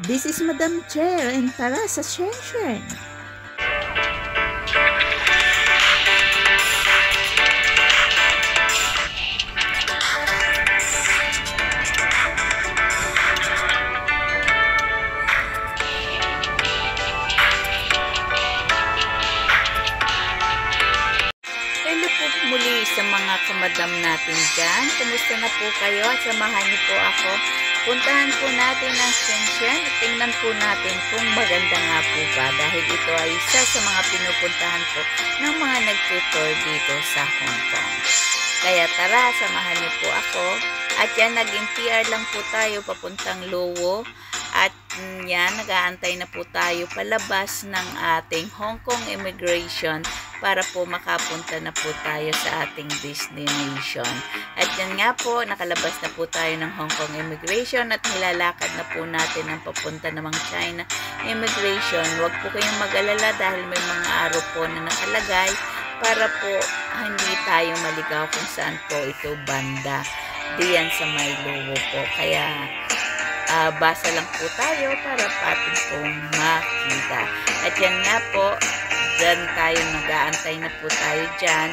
This is Madam Chair and tara sa Shenshen. Hello po muli sa mga kamadam natin dyan. Kumusta na po kayo? At samahan niyo po ako. Puntahan po natin ang Shenzhen at tingnan po natin kung maganda nga po ba dahil ito ay isa sa mga pinupuntahan po ng mga nagtutour dito sa Hong Kong. Kaya tara, samahan niyo po ako. At yan, naging PR lang po tayo papuntang Luo. At yan, nag-aantay na po tayo palabas ng ating Hong Kong Immigration para po makapunta na po tayo sa ating destination. At yan nga po, nakalabas na po tayo ng Hong Kong Immigration at nilalakad na po natin ang papunta namang China Immigration. Huwag po kayong mag-alala dahil may mga araw po na nakalagay para po hindi tayo maligaw kung saan po ito banda. Diyan sa may Luo po. Kaya basa lang po tayo para patin pong makita. At yan nga po, dyan tayo nag-aantay na po tayo dyan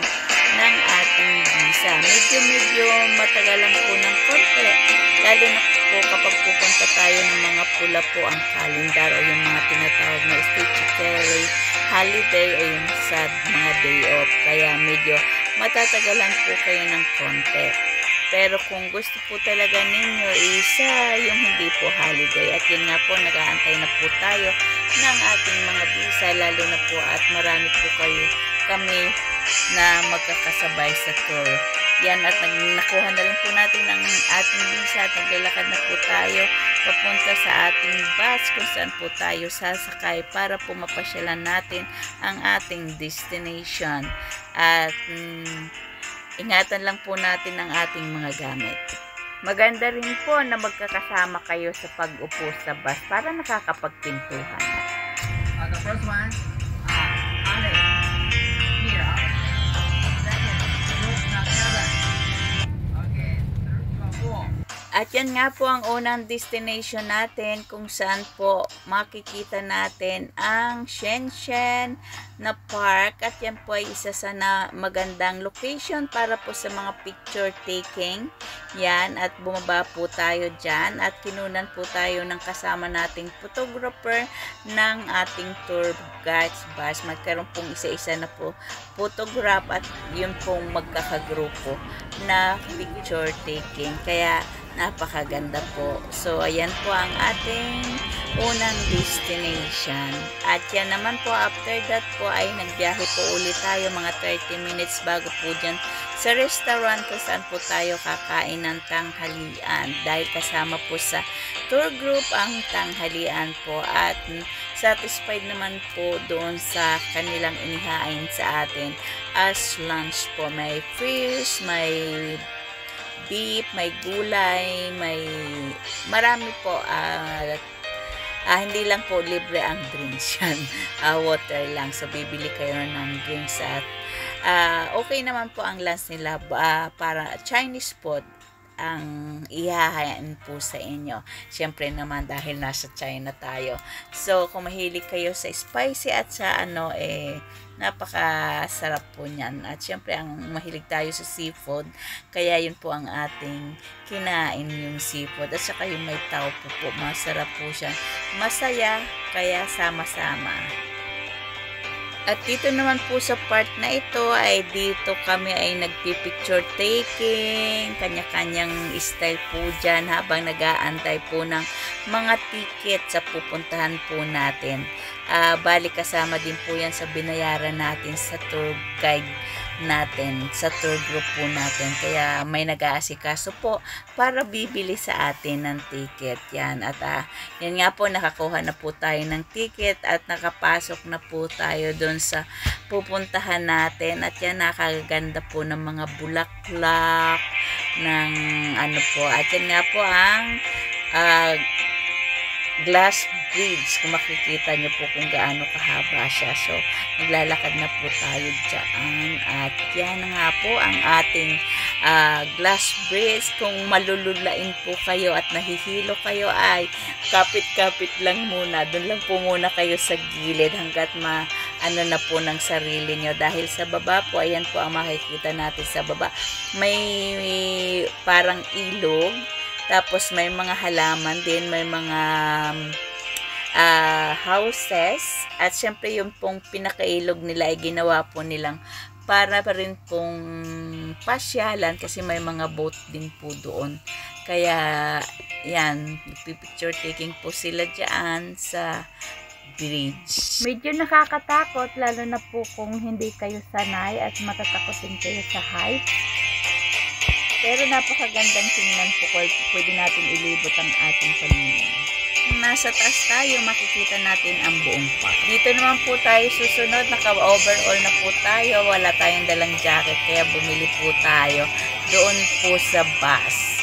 ng ating visa. Medyo matagal lang po ng konti. Lalo na po kapag pupunta tayo ng mga pula po ang calendar o yung mga tinatawag na statutory holiday o yung sa mga day off. Kaya medyo matatagalan po kayo ng konti. Pero kung gusto po talaga ninyo, isa yung hindi po holiday. At yun nga po, nag-aantay na po tayo ng ating mga visa, lalo na po at marami po kami na magkakasabay sa tour. Yan, at nakuha na rin po natin ang ating visa at naglalakad na po tayo papunta sa ating bus kung saan po tayo sasakay para po mapasyalan natin ang ating destination. At ingatan lang po natin ang ating mga gamit. Maganda rin po na magkakasama kayo sa pag-upo sa bus para nakakapagpintuhan. The first one, Ale, here. Second, group na 7. Okay, third, 4. At yan nga po ang unang destination natin kung saan po makikita natin ang Shenzhen na park. At yan po ay isa sa magandang location para po sa mga picture taking. Yan, at bumaba po tayo dyan at kinunan po tayo ng kasama nating photographer ng ating tour guides bus. Magkaroon pong isa-isa na po photograph at yun pong magkakagrupo na picture taking. Kaya napakaganda po. So, ayan po ang ating unang destination. At yan naman po, after that po ay nagbiyahe po ulit tayo mga 30 minutes bago po dyan sa restaurant kung saan po tayo kakain ng tanghalian. Dahil kasama po sa tour group ang tanghalian po at satisfied naman po doon sa kanilang inihain sa atin as lunch po. May fish, may beef, may gulay, may marami po. Hindi lang po libre ang drinks yan. Water lang. So, bibili kayo ng drinks at okay naman po ang lunch nila. Para Chinese food ang ihahain po sa inyo. Siyempre naman dahil nasa China tayo. So, kung mahilig kayo sa spicy at sa napakasarap po niyan. At syempre, ang mahilig tayo sa seafood, kaya yun po ang ating kinain, yung seafood. At saka yung may taupo po, masarap po siya. Masaya, kaya sama-sama. At dito naman po sa part na ito ay dito kami ay nagpipicture taking, kanya-kanyang style po dyan habang nag-aantay po ng mga ticket sa pupuntahan po natin. Bali kasama din po yan sa binayaran natin sa tour guide natin, sa tour group po natin. Kaya may nag-aasikaso po para bibili sa atin ng ticket. Yan. At yan nga po, nakakuha na po tayo ng ticket at nakapasok na po tayo doon sa pupuntahan natin. At yan, nakaganda po ng mga bulaklak ng po. At yan nga po ang glass bridge. Kung makikita nyo po kung gaano kahaba siya. So, naglalakad na po tayo dyan. At yan nga po ang ating glass bridge. Kung malululain po kayo at nahihilo kayo ay kapit-kapit lang muna. Doon lang po muna kayo sa gilid hanggat ano na po ng sarili nyo. Dahil sa baba po, ayan po ang makikita natin sa baba. May parang ilog. Tapos may mga halaman din, may mga houses. At syempre yung pong pinakailog nila ay ginawa po nilang para pa rin pong pasyalan kasi may mga boat din po doon. Kaya yan, picture taking po sila dyan sa bridge. Medyo nakakatakot lalo na po kung hindi kayo sanay at matatakotin kayo sa height. Pero napakagandang tingnan po, pwede natin ilibot ang ating paningin. Nasa taas tayo, makikita natin ang buong park. Dito naman po tayo susunod, naka-overall na po tayo, wala tayong dalang jacket, kaya bumili po tayo doon po sa bus.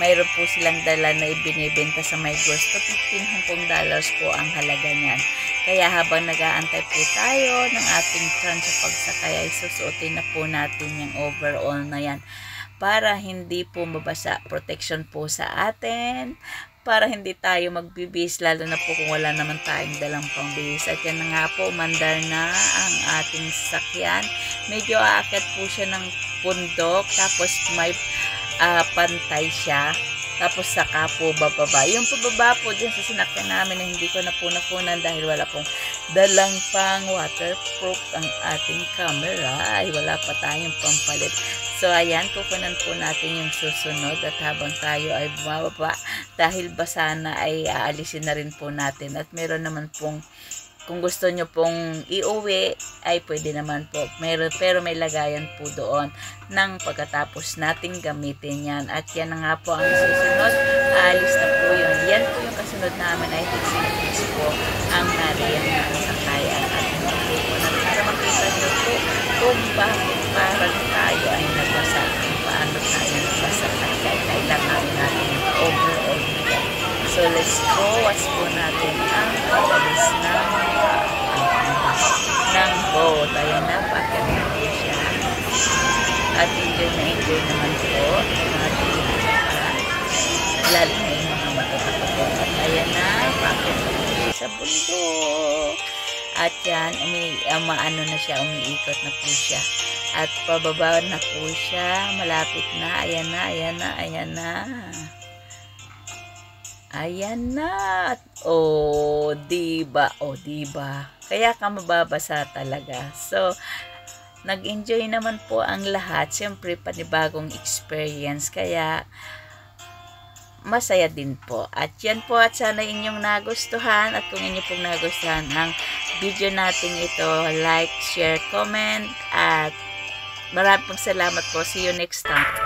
Mayroon po silang dala na ibinibenta sa may gusto, 15 Hong Kong dollars po ang halaga niyan. Kaya habang nag-aantay po tayo ng ating tran sa pagsakay, ay susuotin na po natin yung overall na yan para hindi po mabasa, protection po sa atin, para hindi tayo magbibis, lalo na po kung wala naman tayong dalang pangbihis. At yan na nga po, umandar na ang ating sasakyan. Medyo aakyat po siya ng bundok, tapos may pantay siya, tapos saka po bababa. Yung pababa po dyan sa sinakyan namin na hindi ko na po nakunan dahil wala pong dalang pang waterproof ang ating camera. Ay, wala pa tayong pampalit. So, ayan, kukunan po natin yung susunod at habang tayo ay bumababa, dahil basa na ay aalisin na rin po natin. At meron naman pong, kung gusto nyo pong iuwi, ay pwede naman po. Pero may lagayan po doon nang pagkatapos natin gamitin yan. At yan na nga po ang susunod. Aalis na po yun. Yan po yung kasunod namin. I think sinipis po ang nariyan na sakayan. At hindi po natin para makita nyo po kung bakit parang tayo ay nagbasa. Kung paano tayo nagbasa. Kaya kailangan natin overall yan. So, let's go. Watch po natin ang pag-alis ng boat. Ayan na, pakit na po siya. At enjoy naman po. Lalo na yung mga matatakot. At ayan na, pakit na po siya sa bundok. At yan, maano na siya, umiikot na po siya. At pababa na po siya. Malapit na. Ayan na, ayan na, ayan na. Ayan na. Oh, diba? Oh, diba? Kaya ka mababasa talaga. So, nag-enjoy naman po ang lahat. Siyempre, panibagong experience. Kaya, masaya din po. At yan po, at sana inyong nagustuhan. At kung inyo pong nagustuhan ang video natin ito, like, share, comment. At maraming salamat po. See you next time.